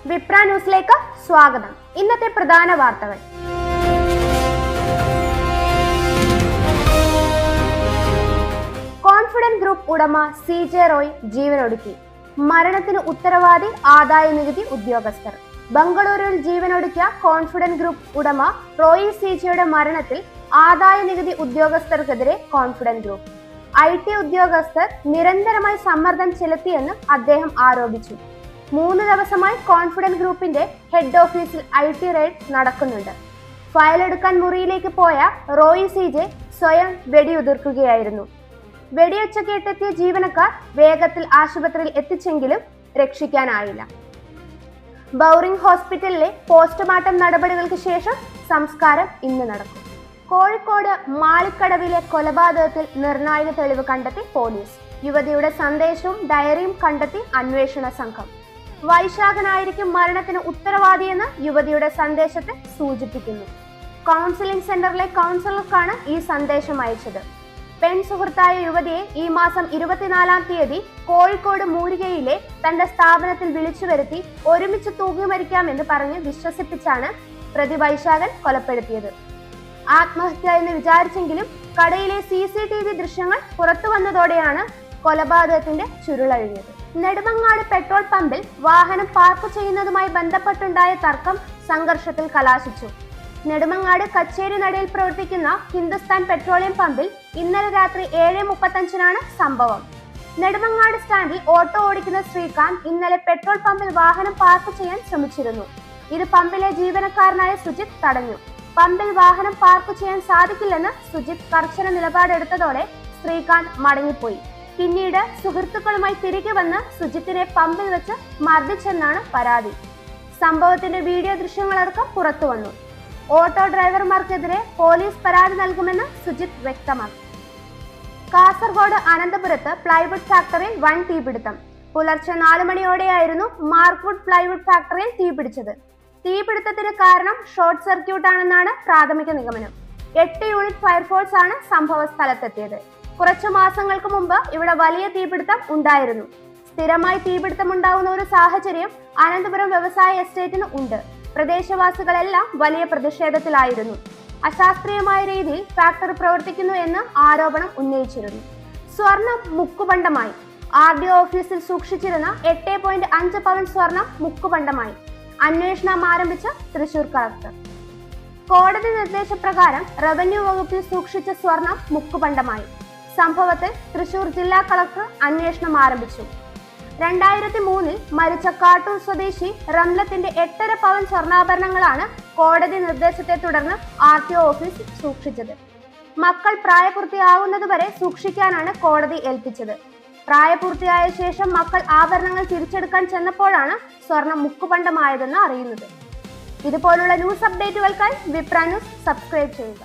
വിപ്ര ന്യൂസിലേക്ക് സ്വാഗതം. ഇന്നത്തെ പ്രധാന വാർത്തകൾ. കോൺഫിഡന്റ് ഗ്രൂപ്പ് ഉടമ CJ റോയ് ജീവനൊടുക്കി. മരണത്തിന് ഉത്തരവാദി ആദായ നികുതി ഉദ്യോഗസ്ഥർ. ബംഗളൂരുവിൽ ജീവനൊടുക്കിയ കോൺഫിഡന്റ് ഗ്രൂപ്പ് ഉടമ റോയി CJയുടെ മരണത്തിൽ ആദായ നികുതി ഉദ്യോഗസ്ഥർക്കെതിരെ കോൺഫിഡന്റ് ഗ്രൂപ്പ് IT ഉദ്യോഗസ്ഥർ നിരന്തരമായി സമ്മർദ്ദം ചെലുത്തിയെന്ന് അദ്ദേഹം ആരോപിച്ചു. 3 ദിവസമായി കോൺഫിഡന്റ് ഗ്രൂപ്പിന്റെ ഹെഡ് ഓഫീസിൽ IT റെയ്ഡ് നടക്കുന്നുണ്ട്. ഫയൽ എടുക്കാൻ മുറിയിലേക്ക് പോയ റോയി CJ സ്വയം വെടിയുതിർക്കുകയായിരുന്നു. വെടിയൊച്ച കേട്ടെത്തിയ ജീവനക്കാർ വേഗത്തിൽ ആശുപത്രിയിൽ എത്തിച്ചെങ്കിലും രക്ഷിക്കാനായില്ല. ബൗറിംഗ് ഹോസ്പിറ്റലിലെ പോസ്റ്റ്മോർട്ടം നടപടികൾക്ക് ശേഷം സംസ്കാരം ഇന്ന് നടക്കും. കോഴിക്കോട് മാളിക്കടവിലെ കൊലപാതകത്തിൽ നിർണായക തെളിവ് കണ്ടെത്തി പോലീസ്. യുവതിയുടെ സന്ദേശവും ഡയറിയും കണ്ടെത്തി അന്വേഷണ സംഘം. വൈശാഖനായിരിക്കും മരണത്തിന് ഉത്തരവാദിയെന്ന് യുവതിയുടെ സന്ദേശത്തെ സൂചിപ്പിക്കുന്നു. കൗൺസിലിംഗ് സെന്ററിലെ കൗൺസിലർക്കാണ് ഈ സന്ദേശം അയച്ചത്. പെൺ സുഹൃത്തായ യുവതിയെ ഈ മാസം 24-ാം തീയതി കോഴിക്കോട് മൂരികയിലെ തന്റെ സ്ഥാപനത്തിൽ വിളിച്ചു വരുത്തി ഒരുമിച്ച് തൂങ്ങി മരിക്കാമെന്ന് പറഞ്ഞ് വിശ്വസിപ്പിച്ചാണ് പ്രതി വൈശാഖൻ കൊലപ്പെടുത്തിയത്. ആത്മഹത്യ എന്ന് വിചാരിച്ചെങ്കിലും കടയിലെ CCTV ദൃശ്യങ്ങൾ പുറത്തു വന്നതോടെയാണ് കൊലപാതകത്തിന്റെ ചുരുളഴിഞ്ഞത്. നെടുമങ്ങാട് പെട്രോൾ പമ്പിൽ വാഹനം പാർക്ക് ചെയ്യുന്നതുമായി ബന്ധപ്പെട്ടുണ്ടായ തർക്കം സംഘർഷത്തിൽ കലാശിച്ചു. നെടുമങ്ങാട് കച്ചേരി നടയിൽ പ്രവർത്തിക്കുന്ന ഹിന്ദുസ്ഥാൻ പെട്രോളിയം പമ്പിൽ ഇന്നലെ രാത്രി 7:35-നാണ് സംഭവം. നെടുമങ്ങാട് സ്റ്റാൻഡിൽ ഓട്ടോ ഓടിക്കുന്ന ശ്രീകാന്ത് ഇന്നലെ പെട്രോൾ പമ്പിൽ വാഹനം പാർക്ക് ചെയ്യാൻ ശ്രമിച്ചിരുന്നു. ഇത് പമ്പിലെ ജീവനക്കാരനായ സുജിത് തടഞ്ഞു. പമ്പിൽ വാഹനം പാർക്ക് ചെയ്യാൻ സാധിക്കില്ലെന്ന് സുജിത് കർശന നിലപാടെടുത്തതോടെ ശ്രീകാന്ത് മടങ്ങിപ്പോയി. പിന്നീട് സുഹൃത്തുക്കളുമായി തിരികെ വന്ന് സുജിത്തിനെ പമ്പിൽ വെച്ച് മർദ്ദിച്ചെന്നാണ് പരാതി. സംഭവത്തിന്റെ വീഡിയോ ദൃശ്യങ്ങളടക്കം പുറത്തു വന്നു. ഓട്ടോ ഡ്രൈവർമാർക്കെതിരെ പോലീസ് പരാതി നൽകുമെന്ന് സുജിത് വ്യക്തമാക്കി. കാസർഗോഡ് അനന്തപുരത്ത് പ്ലൈവുഡ് ഫാക്ടറിയിൽ വൻ തീപിടുത്തം. പുലർച്ചെ 4 മണിയോടെയായിരുന്നു മാർക്ക്വുഡ് പ്ലൈവുഡ് ഫാക്ടറിയിൽ തീപിടിച്ചത്. തീപിടുത്തത്തിന് കാരണം ഷോർട്ട് സർക്യൂട്ട് ആണെന്നാണ് പ്രാഥമിക നിഗമനം. 8 യൂണിറ്റ് ഫയർഫോഴ്സ് ആണ് സംഭവ സ്ഥലത്തെത്തിയത്. കുറച്ചു മാസങ്ങൾക്ക് മുമ്പ് ഇവിടെ വലിയ തീപിടുത്തം ഉണ്ടായിരുന്നു. സ്ഥിരമായി തീപിടുത്തം ഉണ്ടാവുന്ന ഒരു സാഹചര്യം അനന്തപുരം വ്യവസായ എസ്റ്റേറ്റിന് ഉണ്ട്. പ്രദേശവാസികളെല്ലാം വലിയ പ്രതിഷേധത്തിലായിരുന്നു. അശാസ്ത്രീയമായ രീതിയിൽ ഫാക്ടറി പ്രവർത്തിക്കുന്നു എന്ന് ആരോപണം ഉന്നയിച്ചിരുന്നു. സ്വർണം മുക്കുപണ്ടമായി. RDO ഓഫീസിൽ സൂക്ഷിച്ചിരുന്ന 8.5 പവൻ സ്വർണം മുക്കുപണ്ടമായി. അന്വേഷണം ആരംഭിച്ച തൃശൂർ കളക്ടർ. കോടതി നിർദ്ദേശപ്രകാരം റവന്യൂ വകുപ്പിൽ സൂക്ഷിച്ച സ്വർണം മുക്കുപണ്ടമായി. സംഭവത്തിൽ തൃശൂർ ജില്ലാ കളക്ടർ അന്വേഷണം ആരംഭിച്ചു. 2003-ൽ മരിച്ച കാട്ടൂർ സ്വദേശി റംലത്തിന്റെ 8.5 പവൻ സ്വർണ്ണാഭരണങ്ങളാണ് കോടതി നിർദ്ദേശത്തെ തുടർന്ന് RTO ഓഫീസിൽ സൂക്ഷിച്ചത്. മക്കൾ പ്രായപൂർത്തിയാകുന്നതുവരെ സൂക്ഷിക്കാനാണ് കോടതി ഏൽപ്പിച്ചത്. പ്രായപൂർത്തിയായ ശേഷം മക്കൾ ആഭരണങ്ങൾ തിരിച്ചെടുക്കാൻ ചെന്നപ്പോഴാണ് സ്വർണം മുക്കുപണ്ടമായതെന്ന് അറിയുന്നത്. ഇതുപോലുള്ള ന്യൂസ് അപ്ഡേറ്റുകൾക്കായി വിപ്ര ന്യൂസ് സബ്സ്ക്രൈബ് ചെയ്യുക.